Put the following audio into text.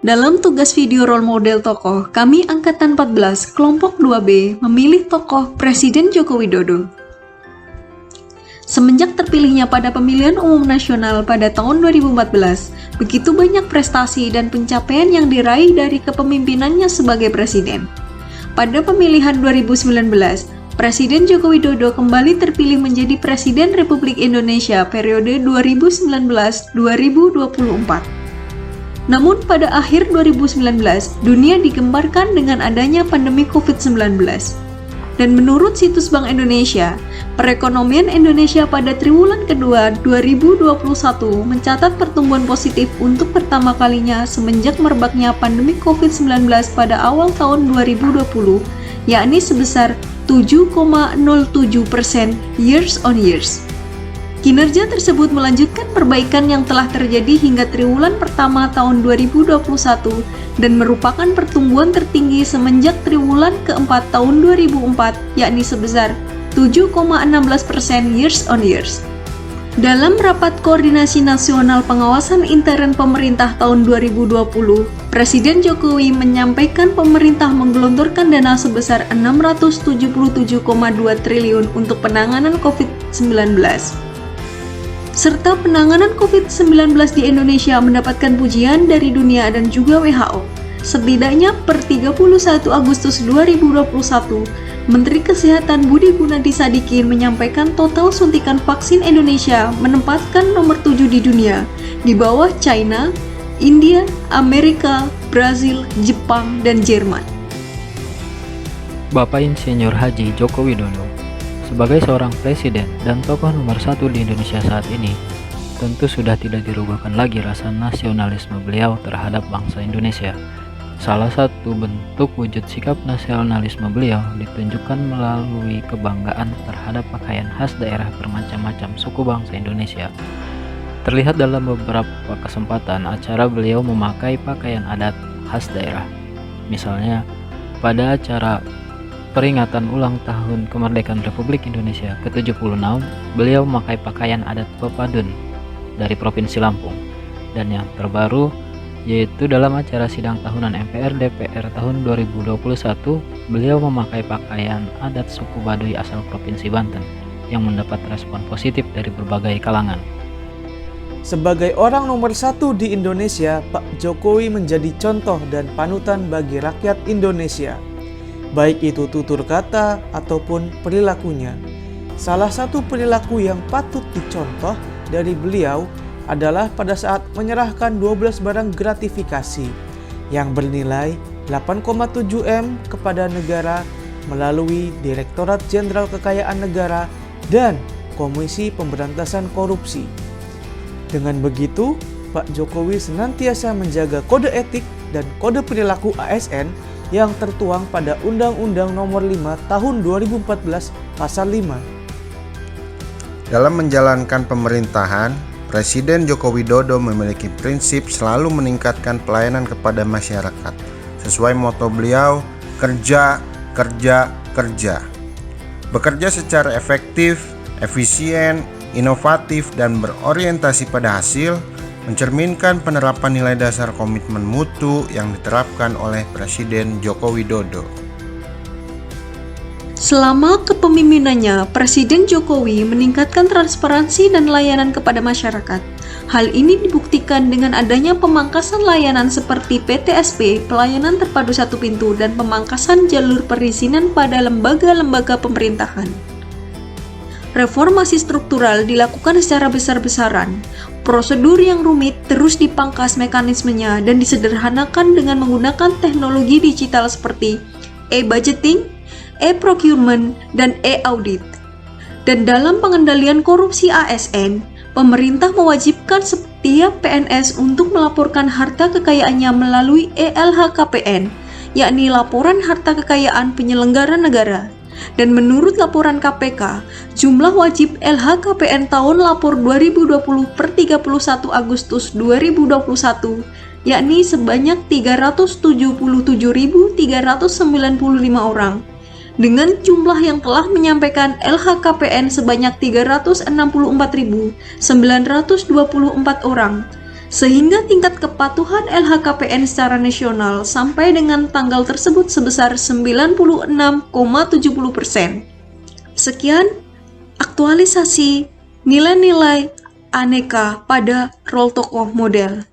Dalam tugas video role model tokoh, kami Angkatan 14, kelompok 2B, memilih tokoh Presiden Joko Widodo. Semenjak terpilihnya pada pemilihan umum nasional pada tahun 2014, begitu banyak prestasi dan pencapaian yang diraih dari kepemimpinannya sebagai presiden. Pada pemilihan 2019, Presiden Joko Widodo kembali terpilih menjadi Presiden Republik Indonesia periode 2019-2024. Namun pada akhir 2019, dunia digemparkan dengan adanya pandemi COVID-19. Dan menurut situs Bank Indonesia, perekonomian Indonesia pada triwulan kedua 2021 mencatat pertumbuhan positif untuk pertama kalinya semenjak merebaknya pandemi COVID-19 pada awal tahun 2020, yakni sebesar 7,07% years on years. Kinerja tersebut melanjutkan perbaikan yang telah terjadi hingga triwulan pertama tahun 2021 dan merupakan pertumbuhan tertinggi semenjak triwulan keempat tahun 2004, yakni sebesar 7,16% years on years. Dalam rapat koordinasi nasional pengawasan intern pemerintah tahun 2020, Presiden Jokowi menyampaikan pemerintah menggelontorkan dana sebesar 677,2 triliun untuk penanganan COVID-19. Serta penanganan COVID-19 di Indonesia mendapatkan pujian dari dunia dan juga WHO. Setidaknya per 31 Agustus 2021, Menteri Kesehatan Budi Gunadi Sadikin menyampaikan total suntikan vaksin Indonesia menempatkan nomor 7 di dunia, di bawah China, India, Amerika, Brazil, Jepang, dan Jerman. Bapak Insinyur Haji Joko Widodo sebagai seorang presiden dan tokoh nomor 1 di Indonesia saat ini, tentu sudah tidak diragukan lagi rasa nasionalisme beliau terhadap bangsa Indonesia. Salah satu bentuk wujud sikap nasionalisme beliau ditunjukkan melalui kebanggaan terhadap pakaian khas daerah bermacam-macam suku bangsa Indonesia. Terlihat dalam beberapa kesempatan acara beliau memakai pakaian adat khas daerah. Misalnya, pada acara peringatan ulang tahun kemerdekaan Republik Indonesia ke-76, beliau memakai pakaian adat Pepadun dari Provinsi Lampung. Dan yang terbaru yaitu dalam acara sidang tahunan MPR DPR tahun 2021, beliau memakai pakaian adat suku Baduy asal Provinsi Banten yang mendapat respon positif dari berbagai kalangan. Sebagai orang nomor 1 di Indonesia, Pak Jokowi menjadi contoh dan panutan bagi rakyat Indonesia, baik itu tutur kata ataupun perilakunya. Salah satu perilaku yang patut dicontoh dari beliau adalah pada saat menyerahkan 12 barang gratifikasi yang bernilai 8,7 M kepada negara melalui Direktorat Jenderal Kekayaan Negara dan Komisi Pemberantasan Korupsi. Dengan begitu, Pak Jokowi senantiasa menjaga kode etik dan kode perilaku ASN yang tertuang pada Undang-Undang Nomor 5 Tahun 2014 Pasal 5. Dalam menjalankan pemerintahan, Presiden Joko Widodo memiliki prinsip selalu meningkatkan pelayanan kepada masyarakat. Sesuai moto beliau, kerja, kerja, kerja. Bekerja secara efektif, efisien, inovatif, dan berorientasi pada hasil, mencerminkan penerapan nilai dasar komitmen mutu yang diterapkan oleh Presiden Joko Widodo. Selama kepemimpinannya, Presiden Jokowi meningkatkan transparansi dan layanan kepada masyarakat. Hal ini dibuktikan dengan adanya pemangkasan layanan seperti PTSP, pelayanan terpadu satu pintu, dan pemangkasan jalur perizinan pada lembaga-lembaga pemerintahan. Reformasi struktural dilakukan secara besar-besaran. Prosedur yang rumit terus dipangkas mekanismenya dan disederhanakan dengan menggunakan teknologi digital seperti e-budgeting, e-procurement, dan e-audit. Dan dalam pengendalian korupsi ASN, pemerintah mewajibkan setiap PNS untuk melaporkan harta kekayaannya melalui ELHKPN, yakni Laporan Harta Kekayaan Penyelenggara Negara. Dan menurut laporan KPK, jumlah wajib LHKPN tahun lapor 2020 per 31 Agustus 2021 yakni sebanyak 377.395 orang, dengan jumlah yang telah menyampaikan LHKPN sebanyak 364.924 orang. sehingga tingkat kepatuhan LHKPN secara nasional sampai dengan tanggal tersebut sebesar 96,70%. Sekian aktualisasi nilai-nilai aneka pada role tokoh model.